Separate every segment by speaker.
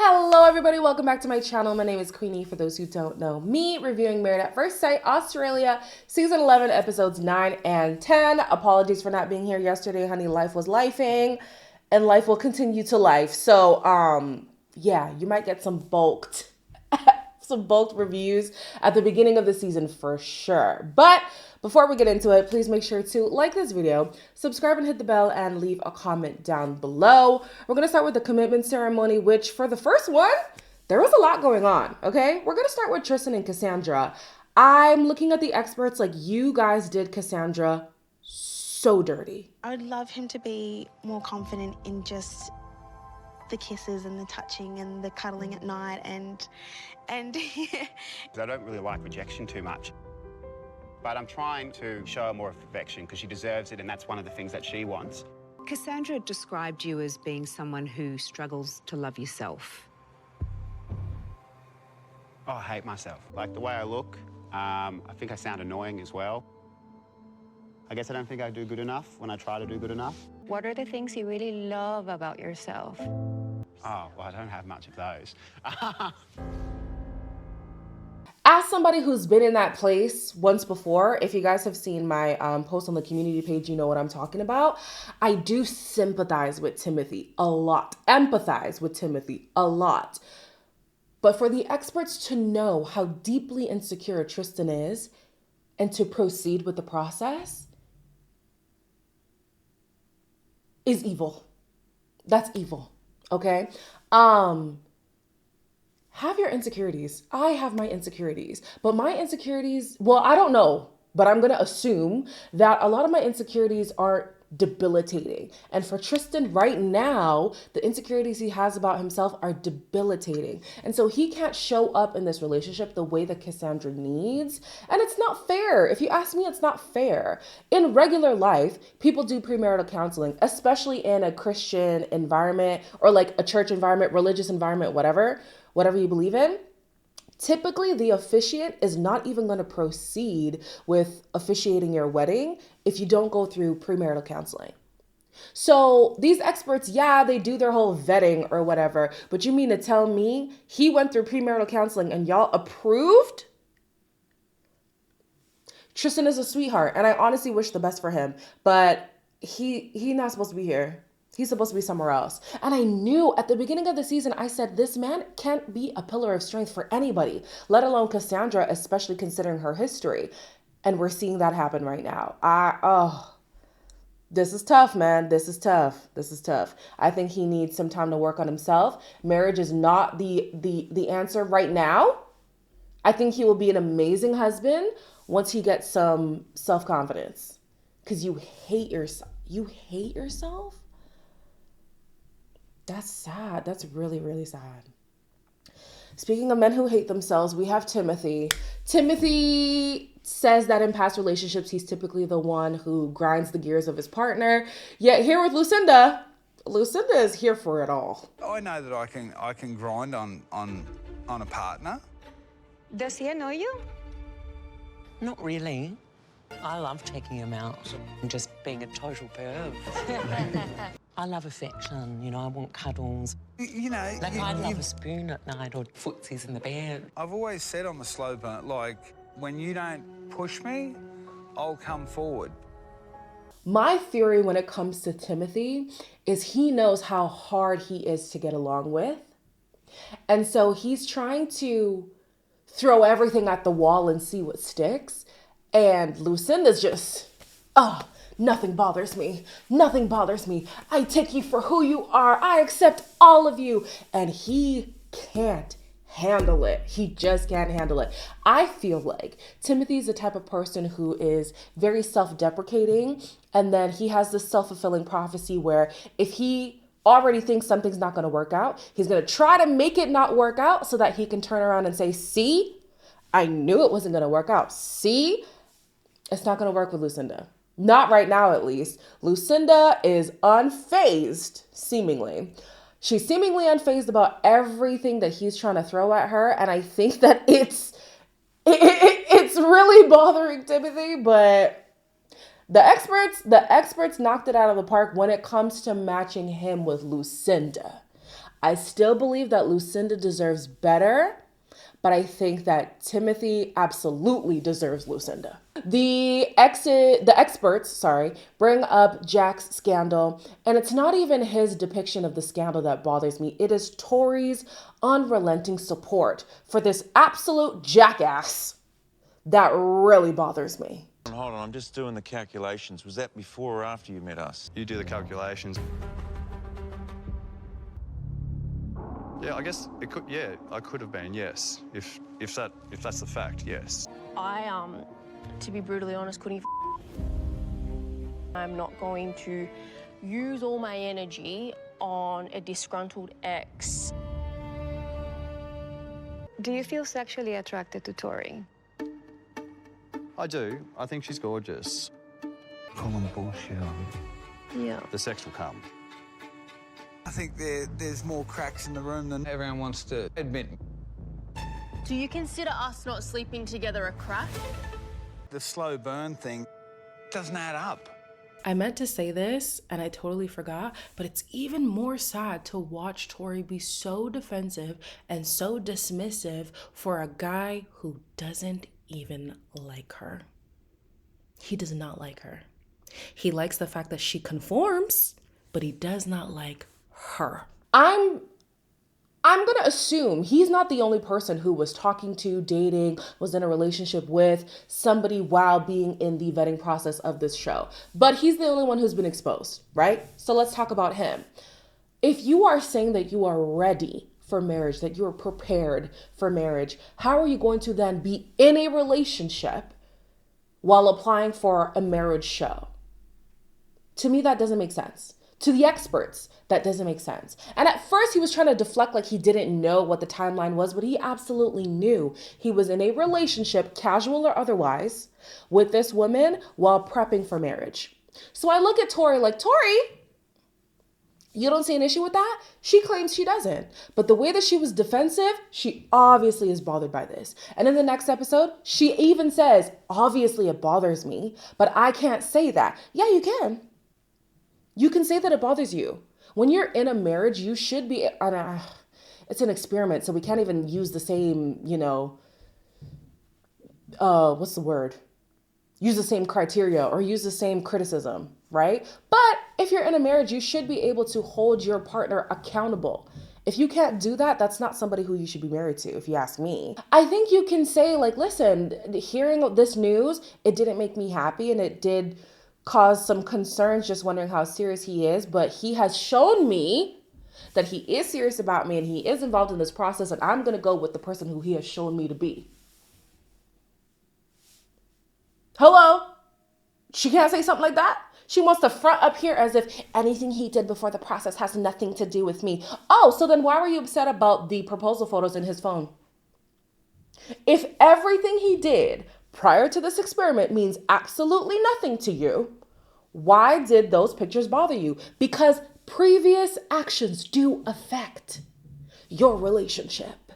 Speaker 1: Hello everybody, welcome back to my channel. My name is Queenie, for those who don't know me, reviewing Married at First Sight Australia, season 11, episodes 9 and 10. Apologies for not being here yesterday, honey. Life was lifing and life will continue to life. So, yeah, you might get some bulked reviews at the beginning of the season for sure. But before we get into it, please make sure to like this video, subscribe and hit the bell, and leave a comment down below. We're going to start with the commitment ceremony, which for the first one, there was a lot going on, okay? We're going to start with Tristan and Cassandra. I'm looking at the experts like you guys did Cassandra so dirty.
Speaker 2: I would love him to be more confident in just the kisses and the touching and the cuddling at night and
Speaker 3: I don't really like rejection too much. But I'm trying to show her more affection because she deserves it, and that's one of the things that she wants.
Speaker 4: Cassandra described you as being someone who struggles to love yourself.
Speaker 3: Oh, I hate myself. Like the way I look, I think I sound annoying as well. I guess I don't think I do good enough when I try to do good enough.
Speaker 5: What are the things you really love about yourself?
Speaker 3: Oh, well, I don't have much of those.
Speaker 1: As somebody who's been in that place once before, if you guys have seen my post on the community page, you know what I'm talking about. I do sympathize with Timothy a lot, empathize with Timothy a lot. But for the experts to know how deeply insecure Tristan is and to proceed with the process is evil. That's evil, okay? Have your insecurities. I have my insecurities, but my insecurities, well, I don't know, but I'm going to assume that a lot of my insecurities aren't debilitating. And for Tristan right now, the insecurities he has about himself are debilitating. And so he can't show up in this relationship the way that Cassandra needs. And it's not fair. If you ask me, it's not fair. In regular life, people do premarital counseling, especially in a Christian environment or like a church environment, religious environment, whatever you believe in. Typically, the officiant is not even going to proceed with officiating your wedding if you don't go through premarital counseling. So these experts, yeah, they do their whole vetting or whatever, but you mean to tell me he went through premarital counseling and y'all approved? Tristan is a sweetheart, and I honestly wish the best for him, but he's not supposed to be here. He's supposed to be somewhere else. And I knew at the beginning of the season, I said, this man can't be a pillar of strength for anybody, let alone Cassandra, especially considering her history. And we're seeing that happen right now. This is tough, man. This is tough. I think he needs some time to work on himself. Marriage is not the answer right now. I think he will be an amazing husband once he gets some self-confidence. Because you hate yourself. You hate yourself? That's sad. That's really, really sad. Speaking of men who hate themselves, we have Timothy. Timothy says that in past relationships, he's typically the one who grinds the gears of his partner. Yet here with Lucinda is here for it all.
Speaker 6: I know that I can grind on a partner.
Speaker 5: Does he annoy you?
Speaker 7: Not really. I love taking him out and just being a total perv. I love affection, you know, I want cuddles.
Speaker 6: You know...
Speaker 7: Like, I love a spoon at night or footsies in the bed.
Speaker 6: I've always said I'm a slow burner. Like, when you don't push me, I'll come forward.
Speaker 1: My theory when it comes to Timothy is he knows how hard he is to get along with. And so he's trying to throw everything at the wall and see what sticks. And Lucinda's just, nothing bothers me. Nothing bothers me. I take you for who you are. I accept all of you. And he can't handle it. He just can't handle it. I feel like Timothy's the type of person who is very self-deprecating. And then he has this self-fulfilling prophecy where if he already thinks something's not going to work out, he's going to try to make it not work out so that he can turn around and say, see, I knew it wasn't going to work out. See, it's not going to work with Lucinda. Not right now, at least. Lucinda is unfazed, seemingly. She's seemingly unfazed about everything that he's trying to throw at her. And I think that it's really bothering Timothy, but the experts knocked it out of the park when it comes to matching him with Lucinda. I still believe that Lucinda deserves better, but I think that Timothy absolutely deserves Lucinda. The experts, bring up Jack's scandal, and it's not even his depiction of the scandal that bothers me. It is Tori's unrelenting support for this absolute jackass that really bothers me.
Speaker 8: Hold on, I'm just doing the calculations. Was that before or after you met us?
Speaker 9: You do the calculations. Yeah, I guess it could. Yeah, I could have been. Yes, if that's the fact. Yes.
Speaker 10: I to be brutally honest, couldn't. I'm not going to use all my energy on a disgruntled ex.
Speaker 5: Do you feel sexually attracted to Tori?
Speaker 9: I do. I think she's gorgeous.
Speaker 6: Pulling bullshit on me.
Speaker 10: Yeah.
Speaker 9: The sex will come.
Speaker 6: I think there's more cracks in the room than everyone wants to admit.
Speaker 10: Do you consider us not sleeping together a crack?
Speaker 6: The slow burn thing doesn't add up.
Speaker 1: I meant to say this and I totally forgot, but it's even more sad to watch Tori be so defensive and so dismissive for a guy who doesn't even like her. He does not like her. He likes the fact that she conforms, but he does not like her. I'm gonna assume he's not the only person who was talking to, dating, was in a relationship with somebody while being in the vetting process of this show. But he's the only one who's been exposed, right? So let's talk about him. If you are saying that you are ready for marriage, that you are prepared for marriage, how are you going to then be in a relationship while applying for a marriage show? To me, that doesn't make sense. To the experts, that doesn't make sense. And at first he was trying to deflect like he didn't know what the timeline was, but he absolutely knew. He was in a relationship, casual or otherwise, with this woman while prepping for marriage. So I look at Tori like, Tori, you don't see an issue with that? She claims she doesn't. But the way that she was defensive, she obviously is bothered by this. And in the next episode, she even says, obviously it bothers me, but I can't say that. Yeah, you can. You can say that it bothers you. When you're in a marriage, you should be, it's an experiment, so we can't even use the same, what's the word? Use the same criteria or use the same criticism, right? But if you're in a marriage, you should be able to hold your partner accountable. If you can't do that, that's not somebody who you should be married to, if you ask me. I think you can say, like, listen, hearing this news, it didn't make me happy and it did cause some concerns, just wondering how serious he is, but he has shown me that he is serious about me and he is involved in this process, and I'm going to go with the person who he has shown me to be. Hello? She can't say something like that? She wants to front up here as if anything he did before the process has nothing to do with me. Oh, so then why were you upset about the proposal photos in his phone? If everything he did prior to this experiment means absolutely nothing to you, why did those pictures bother you? Because previous actions do affect your relationship.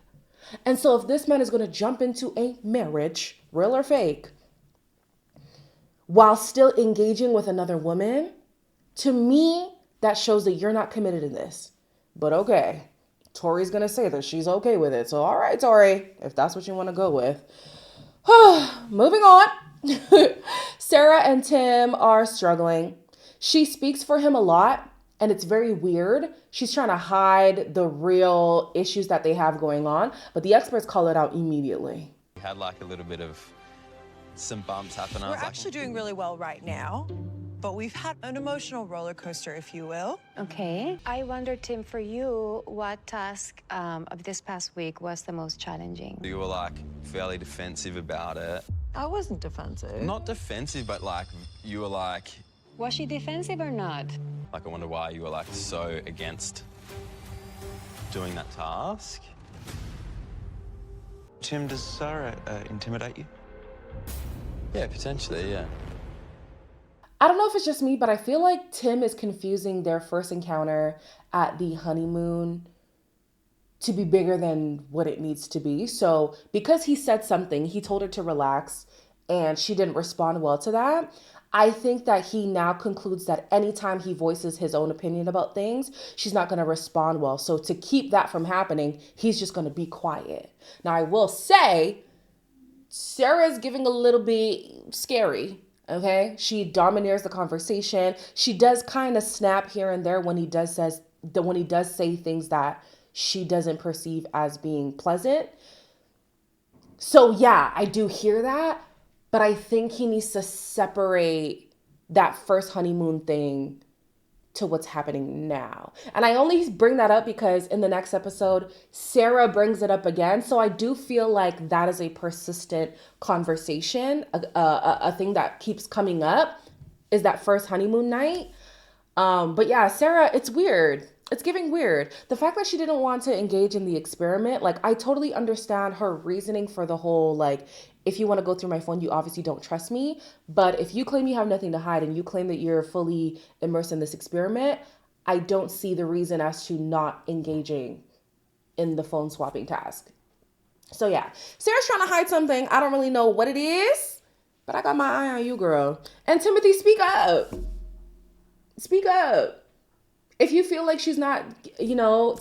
Speaker 1: And so if this man is going to jump into a marriage, real or fake, while still engaging with another woman, to me, that shows that you're not committed in this. But okay, Tori's going to say that she's okay with it. So all right, Tori, if that's what you want to go with. Moving on. Sarah and Tim are struggling. She speaks for him a lot, and it's very weird. She's trying to hide the real issues that they have going on, but the experts call it out immediately.
Speaker 11: We had like a little bit of some bumps happen.
Speaker 12: We're actually doing really well right now, but we've had an emotional roller coaster, if you will.
Speaker 5: Okay. I wonder, Tim, for you, what task of this past week was the most challenging?
Speaker 11: You were like fairly defensive about it.
Speaker 12: I wasn't defensive.
Speaker 11: Not defensive, but like you were like...
Speaker 5: Was she defensive or not?
Speaker 11: Like I wonder why you were like so against doing that task.
Speaker 8: Tim, does Sarah intimidate you?
Speaker 11: Yeah, potentially, yeah.
Speaker 1: I don't know if it's just me, but I feel like Tim is confusing their first encounter at the honeymoon to be bigger than what it needs to be. So because he said something, he told her to relax, and she didn't respond well to that. I think that he now concludes that anytime he voices his own opinion about things, she's not going to respond well. So to keep that from happening, he's just going to be quiet. Now, I will say, Sarah's giving a little bit scary, okay? She domineers the conversation. She does kind of snap here and there when he does say things that she doesn't perceive as being pleasant. So yeah, I do hear that, but I think he needs to separate that first honeymoon thing to what's happening now. And I only bring that up because in the next episode, Sarah brings it up again. So I do feel like that is a persistent conversation, a thing that keeps coming up is that first honeymoon night. But yeah, Sarah, it's weird. It's giving weird. The fact that she didn't want to engage in the experiment, like, I totally understand her reasoning for the whole, like, if you want to go through my phone, you obviously don't trust me. But if you claim you have nothing to hide and you claim that you're fully immersed in this experiment, I don't see the reason as to not engaging in the phone swapping task. So yeah, Sarah's trying to hide something. I don't really know what it is, but I got my eye on you, girl. And Timothy, speak up. Speak up. If you feel like she's not,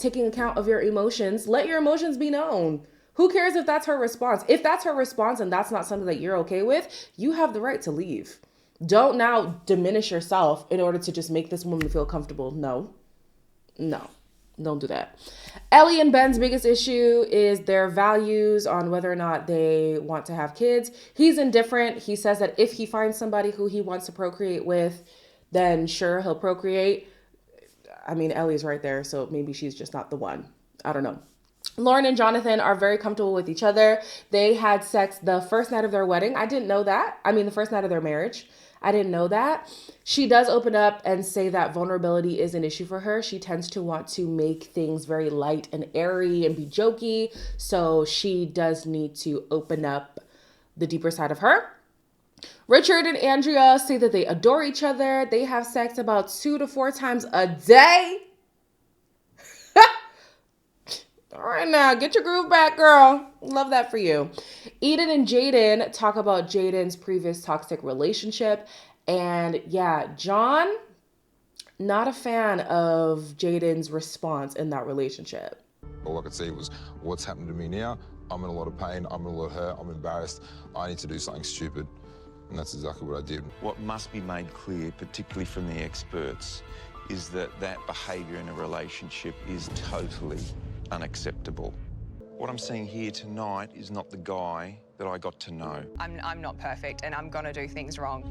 Speaker 1: taking account of your emotions, let your emotions be known. Who cares if that's her response? If that's her response and that's not something that you're okay with, you have the right to leave. Don't now diminish yourself in order to just make this woman feel comfortable. No, don't do that. Ellie and Ben's biggest issue is their values on whether or not they want to have kids. He's indifferent. He says that if he finds somebody who he wants to procreate with, then sure, he'll procreate. I mean, Ellie's right there, so maybe she's just not the one. I don't know. Lauren and Jonathan are very comfortable with each other. They had sex the first night of their wedding. I didn't know that. I mean, the first night of their marriage. I didn't know that. She does open up and say that vulnerability is an issue for her. She tends to want to make things very light and airy and be jokey. So she does need to open up the deeper side of her. Richard and Andrea say that they adore each other. They have sex about 2 to 4 times a day. All right, now get your groove back, girl. Love that for you. Eden and Jaden talk about Jaden's previous toxic relationship. And yeah, John, not a fan of Jaden's response in that relationship.
Speaker 13: All I could see was what's happened to me now. I'm in a lot of pain. I'm in a lot of hurt. I'm embarrassed. I need to do something stupid. And that's exactly what I did.
Speaker 8: What must be made clear, particularly from the experts, is that behaviour in a relationship is totally unacceptable. What I'm seeing here tonight is not the guy that I got to know.
Speaker 14: I'm not perfect and I'm gonna do things wrong.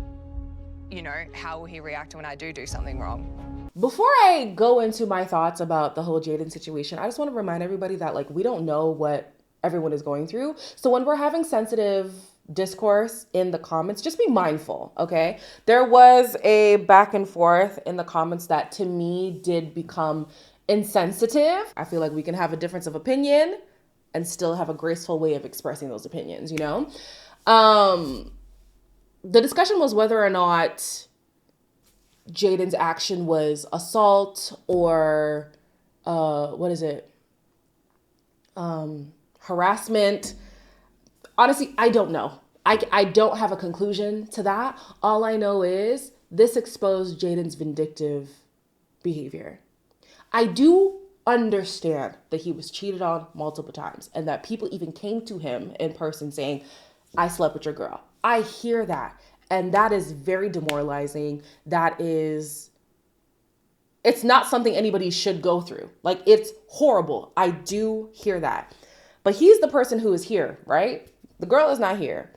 Speaker 14: How will he react when I do something wrong?
Speaker 1: Before I go into my thoughts about the whole Jaden situation, I just want to remind everybody that, like, we don't know what everyone is going through. So when we're having sensitive discourse in the comments, just be mindful, okay? There was a back and forth in the comments that to me did become insensitive. I feel like we can have a difference of opinion and still have a graceful way of expressing those opinions, The discussion was whether or not Jaden's action was assault or harassment. Honestly, I don't know. I don't have a conclusion to that. All I know is this exposed Jaden's vindictive behavior. I do understand that he was cheated on multiple times and that people even came to him in person saying, I slept with your girl. I hear that. And that is very demoralizing. It's not something anybody should go through. Like, it's horrible. I do hear that. But he's the person who is here, right? The girl is not here.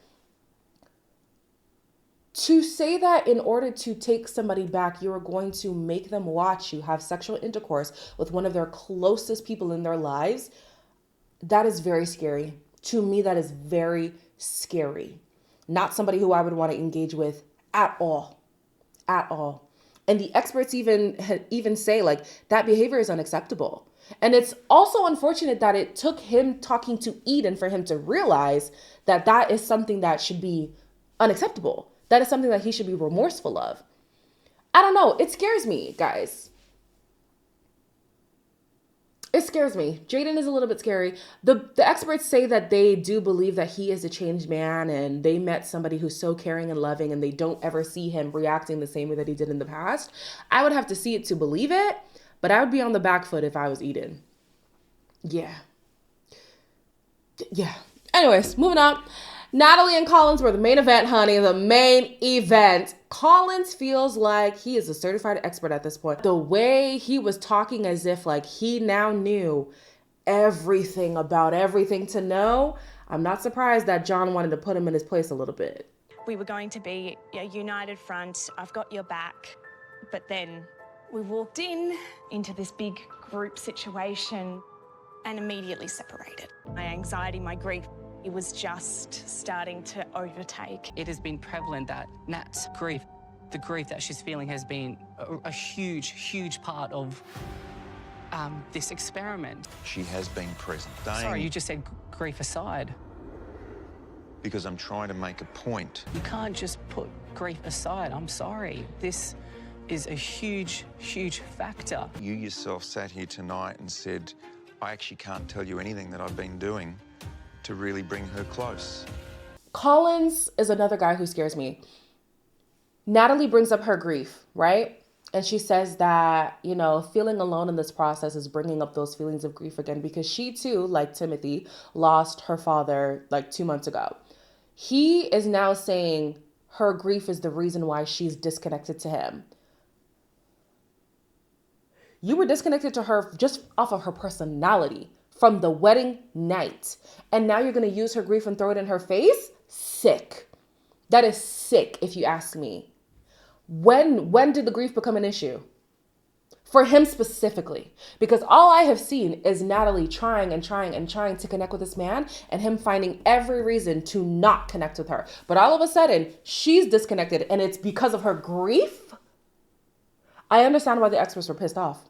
Speaker 1: To say that in order to take somebody back, you're going to make them watch you have sexual intercourse with one of their closest people in their lives, that is very scary. To me, that is very scary. Not somebody who I would want to engage with at all. At all. And the experts even say, like, that behavior is unacceptable. And it's also unfortunate that it took him talking to Eden for him to realize that that is something that should be unacceptable. That is something that he should be remorseful of. I don't know. It scares me, guys. It scares me. Jaden is a little bit scary. The experts say that they do believe that he is a changed man and they met somebody who's so caring and loving and they don't ever see him reacting the same way that he did in the past. I would have to see it to believe it, but I would be on the back foot if I was Eden. Yeah. Anyways, moving on. Natalie and Collins were the main event, honey. The main event. Collins feels like he is a certified expert at this point. The way he was talking as if like he now knew everything about everything to know. I'm not surprised that John wanted to put him in his place a little bit.
Speaker 2: We were going to be a united front. I've got your back. But then we walked into this big group situation and immediately separated. My anxiety, my grief, it was just starting to overtake.
Speaker 7: It has been prevalent that Nat's grief, the grief that she's feeling, has been a huge, huge part of this experiment.
Speaker 8: She has been present.
Speaker 7: Sorry, you just said grief aside.
Speaker 8: Because I'm trying to make a point.
Speaker 7: You can't just put grief aside. I'm sorry. This is a huge, huge factor.
Speaker 8: You yourself sat here tonight and said, I actually can't tell you anything that I've been doing to really bring her close.
Speaker 1: Collins is another guy who scares me. Natalie brings up her grief, right? And she says that, you know, feeling alone in this process is bringing up those feelings of grief again because she too, like Timothy, lost her father like 2 months ago. He is now saying her grief is the reason why she's disconnected to him. You were disconnected to her just off of her personality from the wedding night. And now you're going to use her grief and throw it in her face? Sick. That is sick, if you ask me. When did the grief become an issue? For him specifically. Because all I have seen is Natalie trying to connect with this man and him finding every reason to not connect with her. But all of a sudden, she's disconnected and it's because of her grief? I understand why the experts were pissed off.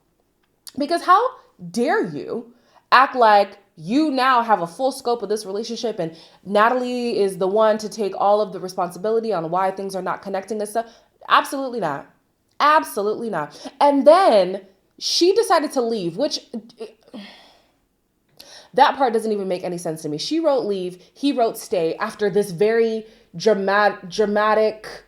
Speaker 1: Because how dare you act like you now have a full scope of this relationship and Natalie is the one to take all of the responsibility on why things are not connecting and stuff? Absolutely not. Absolutely not. And then she decided to leave, which that part doesn't even make any sense to me. She wrote leave, he wrote stay after this very dramatic,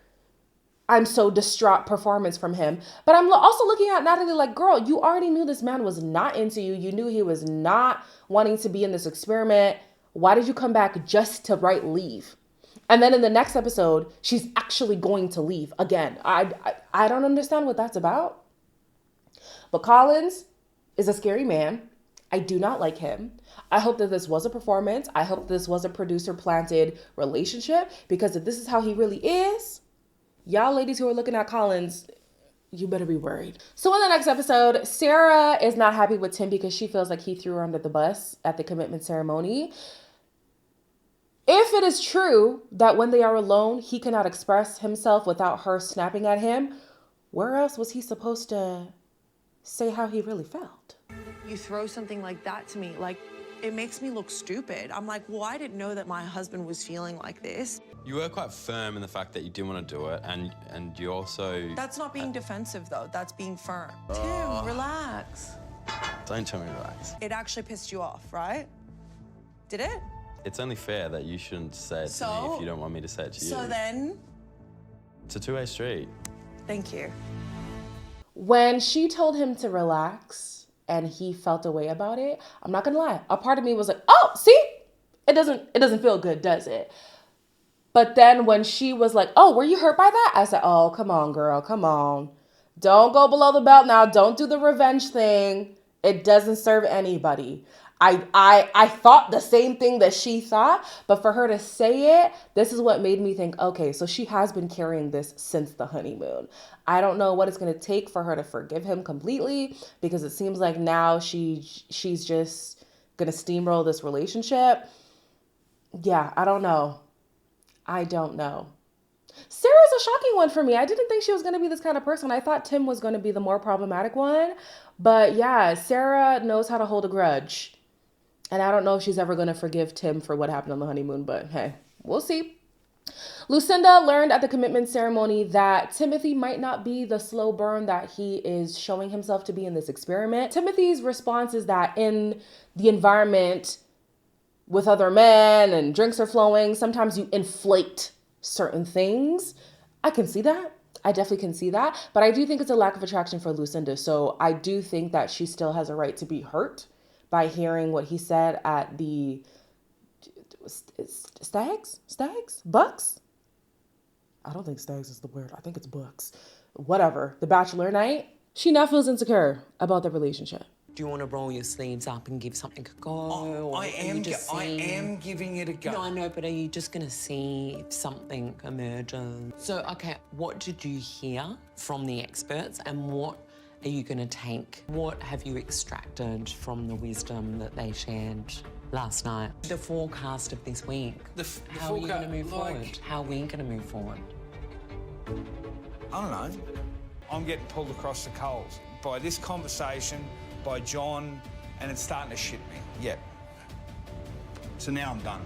Speaker 1: I'm so distraught performance from him. But I'm also looking at Natalie like, girl, you already knew this man was not into you. You knew he was not wanting to be in this experiment. Why did you come back just to write leave? And then in the next episode, she's actually going to leave again. I don't understand what that's about. But Collins is a scary man. I do not like him. I hope that this was a performance. I hope this was a producer-planted relationship, because if this is how he really is, y'all ladies who are looking at Collins, you better be worried. So in the next episode, Sarah is not happy with Tim because she feels like he threw her under the bus at the commitment ceremony. If it is true that when they are alone, he cannot express himself without her snapping at him, where else was he supposed to say how he really felt?
Speaker 12: You throw something like that to me, like, it makes me look stupid. I'm like, well, I didn't know that my husband was feeling like this.
Speaker 11: You were quite firm in the fact that you didn't want to do it, and you also...
Speaker 12: That's not being defensive, though. That's being firm. Tim, relax.
Speaker 11: Don't tell me to relax.
Speaker 12: It actually pissed you off, right? Did it?
Speaker 11: It's only fair that you shouldn't say it to me if you don't want me to say it to you.
Speaker 12: So then?
Speaker 11: It's a two-way street.
Speaker 12: Thank you.
Speaker 1: When she told him to relax and he felt a way about it, I'm not gonna lie, a part of me was like, oh, see? It doesn't feel good, does it? But then when she was like, oh, were you hurt by that? I said, oh, come on, girl, come on. Don't go below the belt now. Don't do the revenge thing. It doesn't serve anybody. I thought the same thing that she thought, but for her to say it, this is what made me think, okay, so she has been carrying this since the honeymoon. I don't know what it's going to take for her to forgive him completely, because it seems like now she's just going to steamroll this relationship. Yeah, I don't know. Sarah's a shocking one for me. I didn't think she was going to be this kind of person. I thought Tim was going to be the more problematic one. But yeah, Sarah knows how to hold a grudge. And I don't know if she's ever going to forgive Tim for what happened on the honeymoon, but hey, we'll see. Lucinda learned at the commitment ceremony that Timothy might not be the slow burn that he is showing himself to be in this experiment. Timothy's response is that in the environment with other men and drinks are flowing, sometimes you inflate certain things. I can see that. I definitely can see that. But I do think it's a lack of attraction for Lucinda. So I do think that she still has a right to be hurt by hearing what he said at the Bucks? I don't think stags is the word. I think it's Bucks. Whatever. The bachelor night. She now feels insecure about the relationship.
Speaker 7: Do you want to roll your sleeves up and give something a go?
Speaker 6: I am giving it a go.
Speaker 7: No, I know, but are you just going to see if something emerges? So, okay, what did you hear from the experts and what are you going to take? What have you extracted from the wisdom that they shared last night? The forecast of this week. How are you going to move forward? How are we going to move forward?
Speaker 6: I don't know. I'm getting pulled across the coals by this conversation, by John, and it's starting to shit me. Yep. So now I'm done.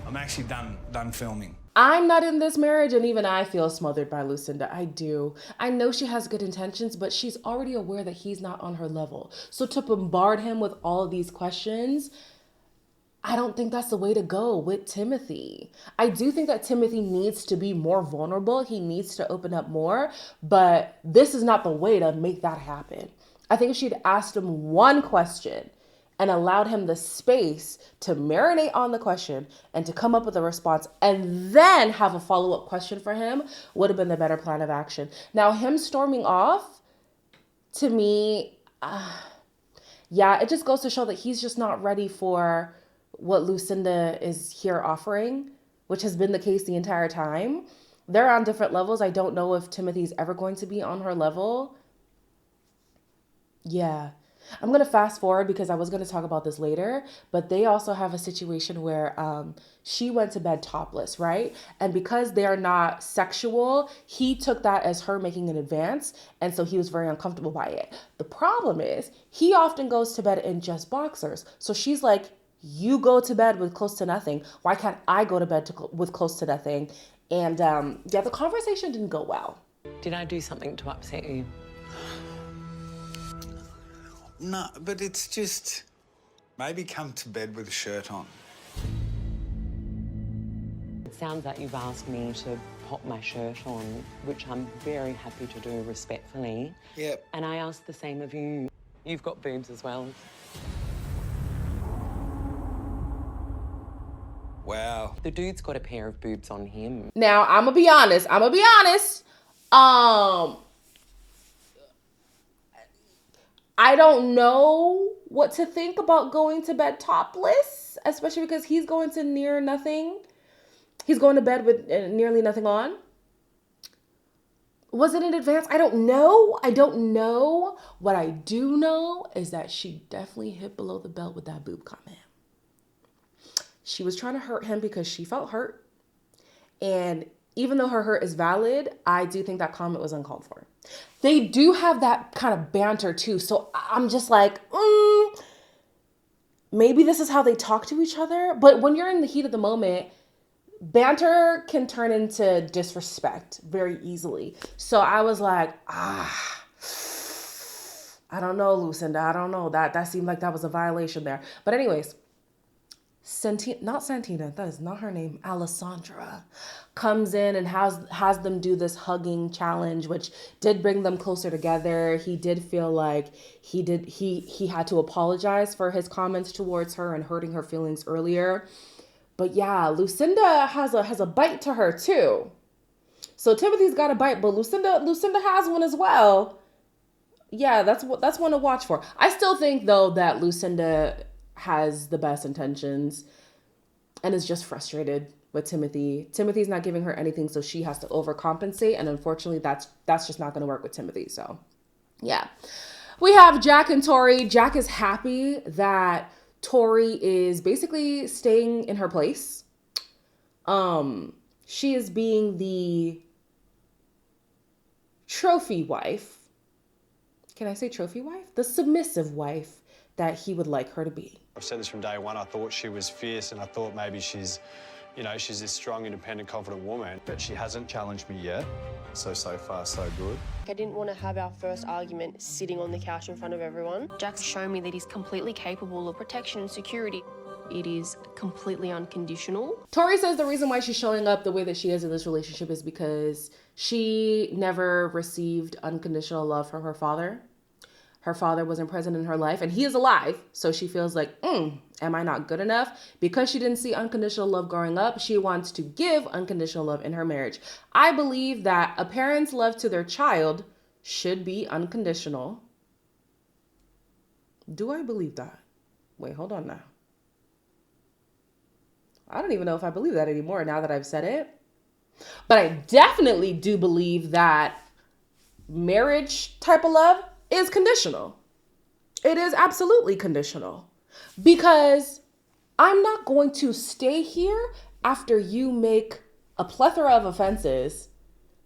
Speaker 6: I'm actually done filming.
Speaker 1: I'm not in this marriage, and even I feel smothered by Lucinda. I do. I know she has good intentions, but she's already aware that he's not on her level. So to bombard him with all of these questions, I don't think that's the way to go with Timothy. I do think that Timothy needs to be more vulnerable. He needs to open up more, but this is not the way to make that happen. I think if she'd asked him one question and allowed him the space to marinate on the question and to come up with a response and then have a follow-up question for him would have been the better plan of action. Now, him storming off, to me, yeah, it just goes to show that he's just not ready for what Lucinda is here offering, which has been the case the entire time. They're on different levels. I don't know if Timothy's ever going to be on her level. Yeah. I'm going to fast forward because I was going to talk about this later, but they also have a situation where she went to bed topless, right? And because they're not sexual, he took that as her making an advance, and so he was very uncomfortable by it. The problem is he often goes to bed in just boxers. So she's like, you go to bed with close to nothing. Why can't I go to bed with close to nothing? And yeah, the conversation didn't go well.
Speaker 7: Did I do something to upset you?
Speaker 6: No, but it's just maybe come to bed with a shirt on.
Speaker 7: It sounds like you've asked me to pop my shirt on, which I'm very happy to do respectfully.
Speaker 6: Yep.
Speaker 7: And I ask the same of you. You've got boobs as well.
Speaker 6: Wow.
Speaker 7: The dude's got a pair of boobs on him.
Speaker 1: Now, I'm gonna be honest. I don't know what to think about going to bed topless, especially because he's going to near nothing. He's going to bed with nearly nothing on. Was it in advance? I don't know. What I do know is that she definitely hit below the belt with that boob comment. She was trying to hurt him because she felt hurt. And even though her hurt is valid, I do think that comment was uncalled for. They do have that kind of banter too. So I'm just like, maybe this is how they talk to each other. But when you're in the heat of the moment, banter can turn into disrespect very easily. So I was like, I don't know, Lucinda. I don't know. That seemed like that was a violation there. But anyways, not Santina, that is not her name, Alessandra, comes in and has them do this hugging challenge, which did bring them closer together. He did feel like he had to apologize for his comments towards her and hurting her feelings earlier. But yeah, Lucinda has a bite to her too. So Timothy's got a bite, but Lucinda has one as well. Yeah, that's one to watch for. I still think though that Lucinda has the best intentions and is just frustrated with Timothy. Timothy's not giving her anything, so she has to overcompensate, and unfortunately that's just not going to work with Timothy. So yeah, we have Jack and Tori. Jack is happy that Tori is basically staying in her place. She is being the trophy wife. Can I say trophy wife? The submissive wife that he would like her to be.
Speaker 9: I've said this from day one. I thought she was fierce and I thought maybe she's You know, she's this strong, independent, confident woman, but she hasn't challenged me yet. So far, so good.
Speaker 10: I didn't want to have our first argument sitting on the couch in front of everyone. Jack's shown me that he's completely capable of protection and security. It is completely unconditional.
Speaker 1: Tori says the reason why she's showing up the way that she is in this relationship is because she never received unconditional love from her father. Her father wasn't present in her life, and he is alive. So she feels like, am I not good enough? Because she didn't see unconditional love growing up, she wants to give unconditional love in her marriage. I believe that a parent's love to their child should be unconditional. Do I believe that? Wait, hold on now. I don't even know if I believe that anymore now that I've said it. But I definitely do believe that marriage type of love is conditional. It is absolutely conditional. Because I'm not going to stay here after you make a plethora of offenses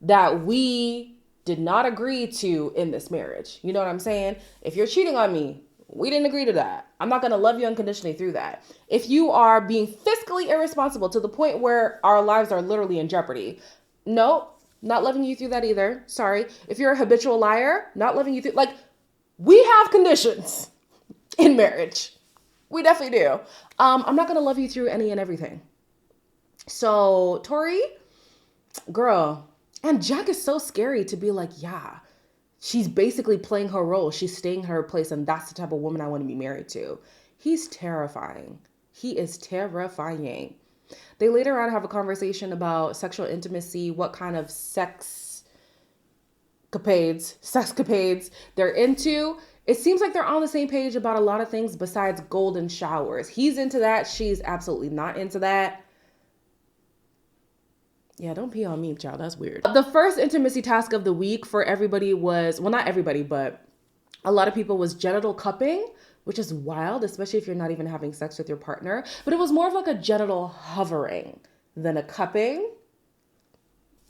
Speaker 1: that we did not agree to in this marriage. You know what I'm saying? If you're cheating on me, we didn't agree to that. I'm not going to love you unconditionally through that. If you are being fiscally irresponsible to the point where our lives are literally in jeopardy, no, not loving you through that either. Sorry. If you're a habitual liar, not loving you through, like, we have conditions in marriage. We definitely do. I'm not going to love you through any and everything. So, Tori, girl, and Jack is so scary to be like, yeah, she's basically playing her role. She's staying her place, and that's the type of woman I want to be married to. He's terrifying. He is terrifying. They later on have a conversation about sexual intimacy, what kind of sexcapades they're into. It seems like they're on the same page about a lot of things besides golden showers. He's into that. She's absolutely not into that. Yeah, don't pee on me, child. That's weird. The first intimacy task of the week for everybody was, well, not everybody, but a lot of people, was genital cupping, which is wild, especially if you're not even having sex with your partner. But it was more of like a genital hovering than a cupping.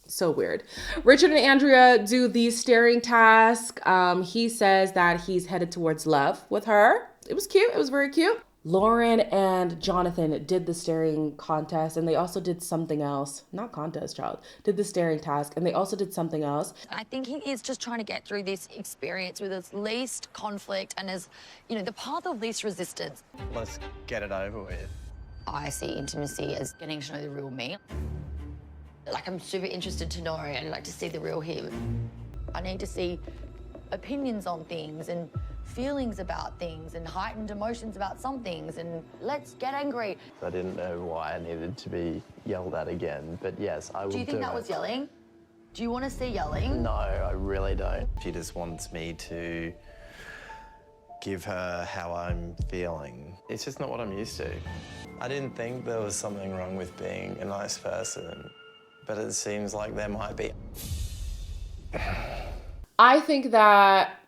Speaker 1: So weird. Richard and Andrea do the staring task. He says that he's headed towards love with her. It was cute. It was very cute. Lauren and Jonathan did the staring contest, and they also did something else. Not contest, child. Did the staring task, and they also did something else.
Speaker 15: I think he is just trying to get through this experience with as least conflict and as, you know, the path of least resistance.
Speaker 9: Let's get it over with.
Speaker 15: I see intimacy as getting to know the real me. Like, I'm super interested to know, I'd like to see the real him. I need to see opinions on things and feelings about things and heightened emotions about some things, and let's get angry.
Speaker 16: I didn't know why I needed to be yelled at again, but yes, I will do it.
Speaker 15: Do you think that was yelling? Do you want to see yelling?
Speaker 16: No, I really don't. She just wants me to give her how I'm feeling. It's just not what I'm used to. I didn't think there was something wrong with being a nice person, but it seems like there might be.
Speaker 1: I think that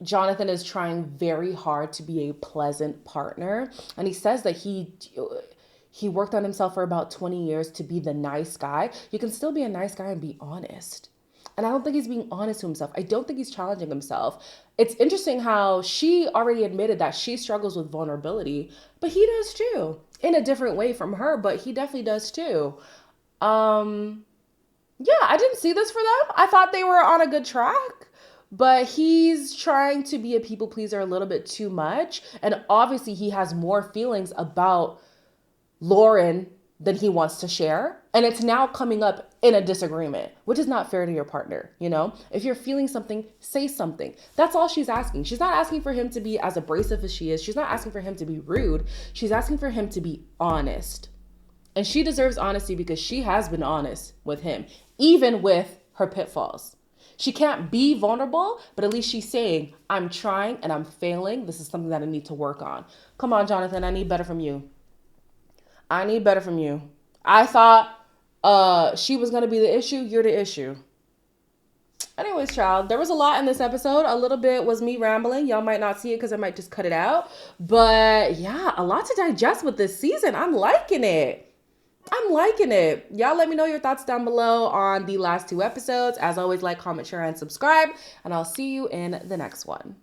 Speaker 1: Jonathan is trying very hard to be a pleasant partner. And he says that he worked on himself for about 20 years to be the nice guy. You can still be a nice guy and be honest. And I don't think he's being honest to himself. I don't think he's challenging himself. It's interesting how she already admitted that she struggles with vulnerability, but he does too. In a different way from her, but he definitely does too. Yeah, I didn't see this for them. I thought they were on a good track. But he's trying to be a people pleaser a little bit too much. And obviously he has more feelings about Lauren than he wants to share. And it's now coming up in a disagreement, which is not fair to your partner. You know, if you're feeling something, say something. That's all she's asking. She's not asking for him to be as abrasive as she is. She's not asking for him to be rude. She's asking for him to be honest. And she deserves honesty because she has been honest with him, even with her pitfalls. She can't be vulnerable, but at least she's saying, I'm trying and I'm failing. This is something that I need to work on. Come on, Jonathan, I need better from you. I need better from you. I thought she was going to be the issue. You're the issue. Anyways, child, there was a lot in this episode. A little bit was me rambling. Y'all might not see it because I might just cut it out. But yeah, a lot to digest with this season. I'm liking it. I'm liking it. Y'all let me know your thoughts down below on the last 2 episodes. As always, like, comment, share, and subscribe. And I'll see you in the next one.